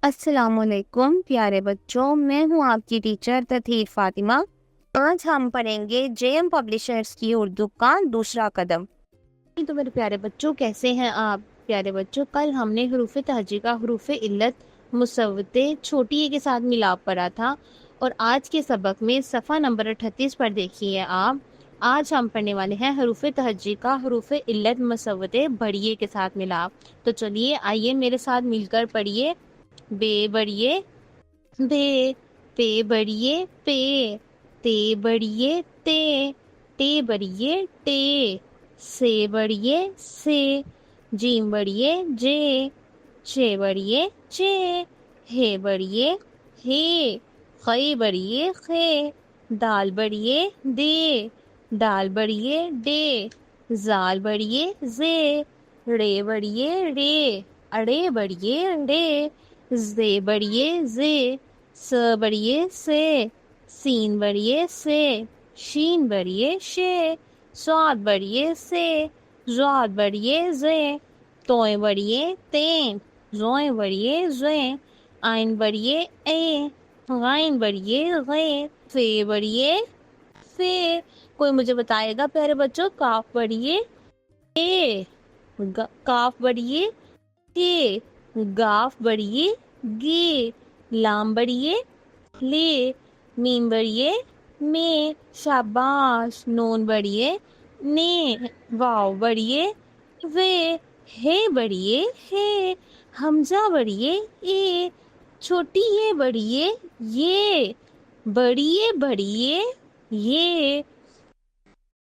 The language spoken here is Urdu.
السلام علیکم پیارے بچوں، میں ہوں آپ کی ٹیچر تطہیر فاطمہ۔ آج ہم پڑھیں گے جے ایم پبلشرز کی اردو کا دوسرا قدم۔ تو میرے پیارے بچوں، کیسے ہیں آپ؟ پیارے بچوں، کل ہم نے حروف تہجی کا حروف علت مصوتے چھوٹی اے کے ساتھ ملاپ پڑھا تھا، اور آج کے سبق میں صفحہ نمبر 38 پر دیکھیے آپ۔ آج ہم پڑھنے والے ہیں حروف تہجی کا حروف علت مصوتے بڑی اے کے ساتھ ملاپ۔ تو چلیے آئیے میرے ساتھ مل کر پڑھیے۔ بے بڑیے بے، پے بڑیے پے، تے بڑیے تے، ٹے بڑیے ٹے، سے بڑیے سے، جیم بڑیے جے، چے بڑیے چے، ہے بڑیے ہے، خے بڑیے خے، دال بڑیے دے، ڈال بڑیے ڈے، زال بڑیے زے، رے بڑیے رے، اڑے بڑیے ڑے، زے بڑیے زے، س بڑیے سے، سین بڑیے سے، شین بڑیے شے، صاد بڑیے سے، ضاد بڑیے زے، توئیں بڑیے تیں، زوئیں بڑیے زویں، آئین بڑیے اے، غائن بڑیے غے، فے بڑیے فے۔ کوئی مجھے بتائے گا پیارے بچوں، کاف بڑیے اے، کاف بڑیے کے، گاف بڑیے گے، لام بڑیے لے، میم بڑیے میں، شاباش، نون بڑیے نے، واو بڑیے وے، ہے بڑیے ہے، حمزہ بڑیے اے، چھوٹی اے بڑیے یہ، بڑیے بڑیے یہ،